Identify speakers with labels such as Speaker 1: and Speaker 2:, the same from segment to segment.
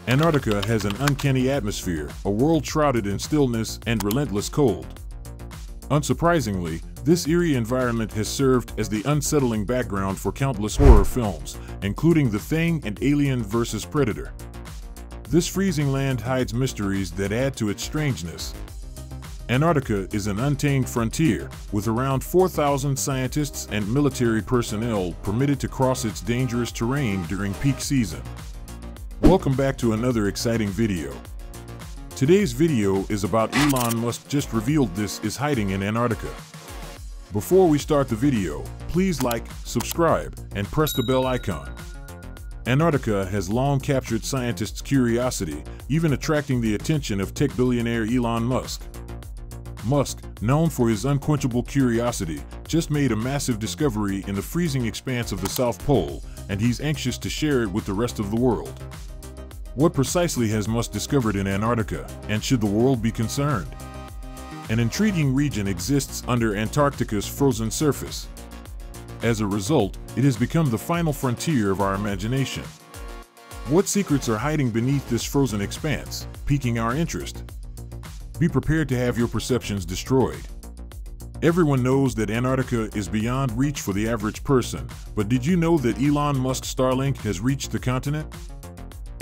Speaker 1: Antarctica has an uncanny atmosphere, a world shrouded in stillness and relentless cold. Unsurprisingly, this eerie environment has served as the unsettling background for countless horror films, including The Thing and Alien vs. Predator. This freezing land hides mysteries that add to its strangeness. Antarctica is an untamed frontier, with around 4,000 scientists and military personnel permitted to cross its dangerous terrain during peak season. Welcome back to another exciting video. Today's video is about Elon Musk just revealed this is hiding in Antarctica. Before we start the video, please like, subscribe, and press the bell icon. Antarctica has long captured scientists' curiosity, even attracting the attention of tech billionaire Elon Musk. Musk, known for his unquenchable curiosity, just made a massive discovery in the freezing expanse of the South Pole, and he's anxious to share it with the rest of the world. What precisely has Musk discovered in Antarctica, and should the world be concerned? An intriguing region exists under Antarctica's frozen surface. As a result, it has become the final frontier of our imagination. What secrets are hiding beneath this frozen expanse, piquing our interest? Be prepared to have your perceptions destroyed. Everyone knows that Antarctica is beyond reach for the average person, but did you know that Elon Musk's Starlink has reached the continent?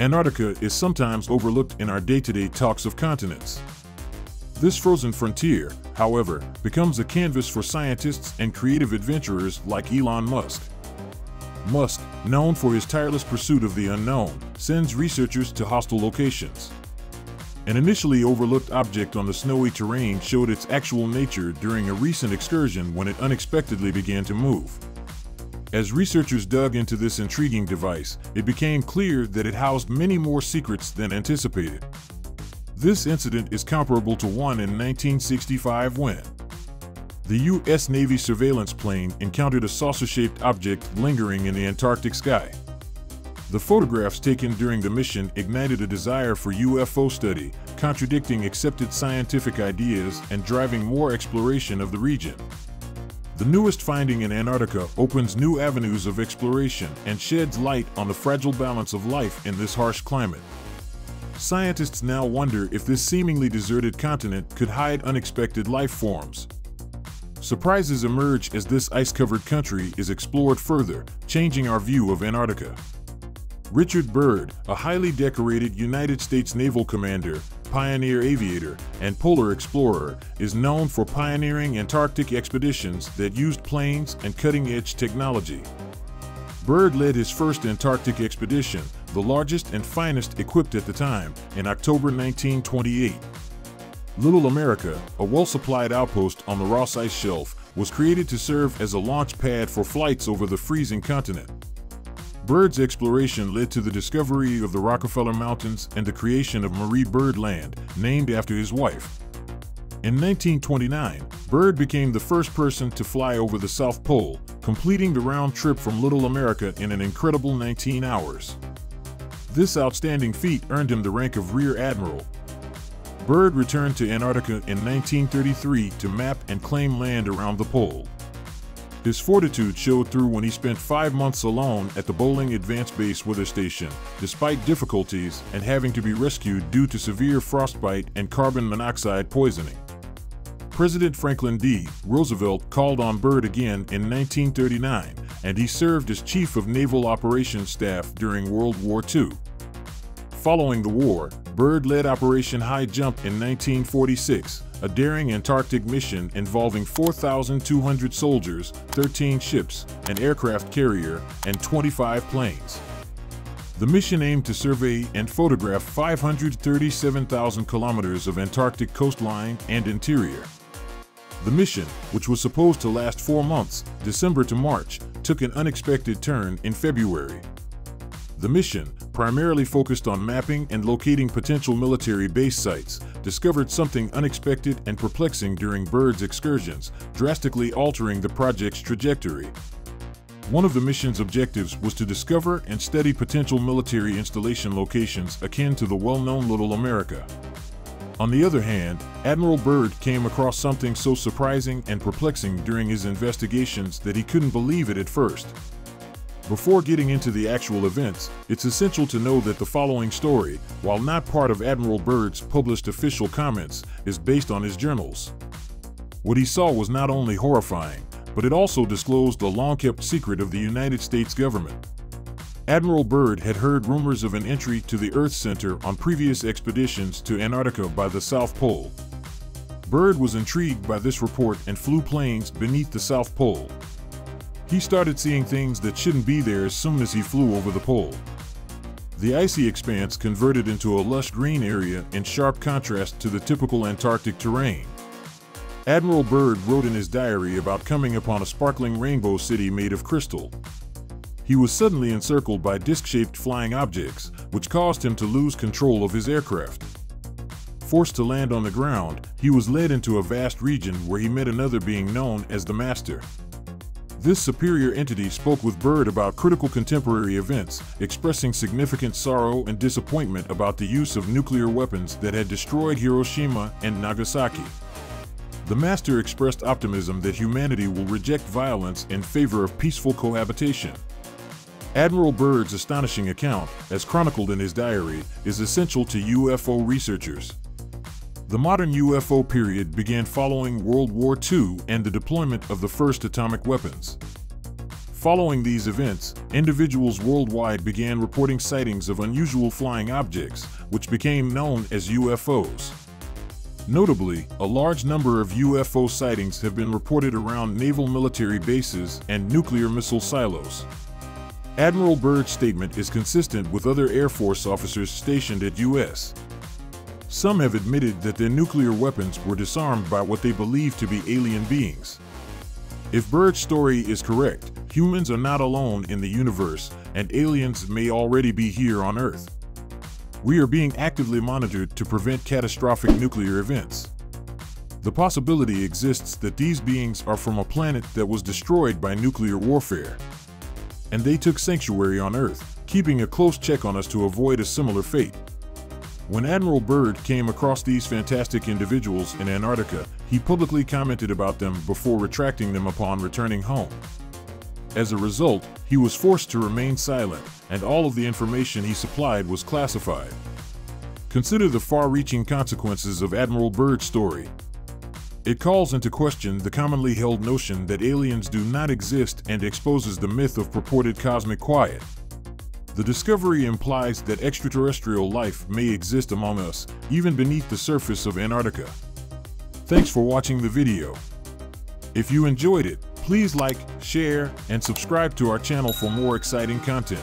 Speaker 1: Antarctica is sometimes overlooked in our day-to-day talks of continents. This frozen frontier, however, becomes a canvas for scientists and creative adventurers like Elon Musk. Musk, known for his tireless pursuit of the unknown, sends researchers to hostile locations. An initially overlooked object on the snowy terrain showed its actual nature during a recent excursion when it unexpectedly began to move. As researchers dug into this intriguing device, it became clear that it housed many more secrets than anticipated. This incident is comparable to one in 1965 when the U.S. Navy surveillance plane encountered a saucer-shaped object lingering in the Antarctic sky. The photographs taken during the mission ignited a desire for UFO study, contradicting accepted scientific ideas and driving more exploration of the region. The newest finding in Antarctica opens new avenues of exploration and sheds light on the fragile balance of life in this harsh climate. Scientists now wonder if this seemingly deserted continent could hide unexpected life forms. Surprises emerge as this ice-covered country is explored further, changing our view of Antarctica. Richard Byrd, a highly decorated United States naval commander, pioneer aviator, and polar explorer, is known for pioneering Antarctic expeditions that used planes and cutting-edge technology. Byrd led his first Antarctic expedition, the largest and finest equipped at the time, in October 1928. Little America, a well-supplied outpost on the Ross Ice Shelf, was created to serve as a launch pad for flights over the freezing continent. Byrd's exploration led to the discovery of the Rockefeller Mountains and the creation of Marie Byrd Land, named after his wife. In 1929, Byrd became the first person to fly over the South Pole, completing the round trip from Little America in an incredible 19 hours. This outstanding feat earned him the rank of Rear Admiral. Byrd returned to Antarctica in 1933 to map and claim land around the pole. His fortitude showed through when he spent 5 months alone at the Bolling Advanced Base Weather Station, despite difficulties and having to be rescued due to severe frostbite and carbon monoxide poisoning. President Franklin D. Roosevelt called on Byrd again in 1939, and he served as Chief of Naval Operations Staff during World War II. Following the war, Byrd led Operation High Jump in 1946, a daring Antarctic mission involving 4,200 soldiers, 13 ships, an aircraft carrier, and 25 planes. The mission aimed to survey and photograph 537,000 kilometers of Antarctic coastline and interior. The mission, which was supposed to last 4 months, December to March, took an unexpected turn in February. The mission, primarily focused on mapping and locating potential military base sites, discovered something unexpected and perplexing during Byrd's excursions, drastically altering the project's trajectory. One of the mission's objectives was to discover and study potential military installation locations akin to the well-known Little America. On the other hand, Admiral Byrd came across something so surprising and perplexing during his investigations that he couldn't believe it at first. Before getting into the actual events, it's essential to know that the following story, while not part of Admiral Byrd's published official comments, is based on his journals. What he saw was not only horrifying, but it also disclosed a long-kept secret of the United States government. Admiral Byrd had heard rumors of an entry to the Earth Center on previous expeditions to Antarctica by the South Pole. Byrd was intrigued by this report and flew planes beneath the South Pole. He started seeing things that shouldn't be there as soon as he flew over the pole. The icy expanse converted into a lush green area in sharp contrast to the typical Antarctic terrain. Admiral Byrd wrote in his diary about coming upon a sparkling rainbow city made of crystal. He was suddenly encircled by disc-shaped flying objects, which caused him to lose control of his aircraft. Forced to land on the ground, he was led into a vast region where he met another being known as the Master. This superior entity spoke with Byrd about critical contemporary events, expressing significant sorrow and disappointment about the use of nuclear weapons that had destroyed Hiroshima and Nagasaki. The Master expressed optimism that humanity will reject violence in favor of peaceful cohabitation. Admiral Byrd's astonishing account, as chronicled in his diary, is essential to UFO researchers. The modern UFO period began following World War II and the deployment of the first atomic weapons. Following these events, individuals worldwide began reporting sightings of unusual flying objects, which became known as UFOs. Notably, a large number of UFO sightings have been reported around naval military bases and nuclear missile silos. Admiral Byrd's statement is consistent with other Air Force officers stationed at U.S. Some have admitted that their nuclear weapons were disarmed by what they believe to be alien beings. If Byrd's story is correct, humans are not alone in the universe, and aliens may already be here on Earth. We are being actively monitored to prevent catastrophic nuclear events. The possibility exists that these beings are from a planet that was destroyed by nuclear warfare, and they took sanctuary on Earth, keeping a close check on us to avoid a similar fate. When Admiral Byrd came across these fantastic individuals in Antarctica, he publicly commented about them before retracting them upon returning home. As a result, he was forced to remain silent, and all of the information he supplied was classified. Consider the far-reaching consequences of Admiral Byrd's story. It calls into question the commonly held notion that aliens do not exist and exposes the myth of purported cosmic quiet. The discovery implies that extraterrestrial life may exist among us, even beneath the surface of Antarctica. Thanks for watching the video. If you enjoyed it, please like, share, and subscribe to our channel for more exciting content.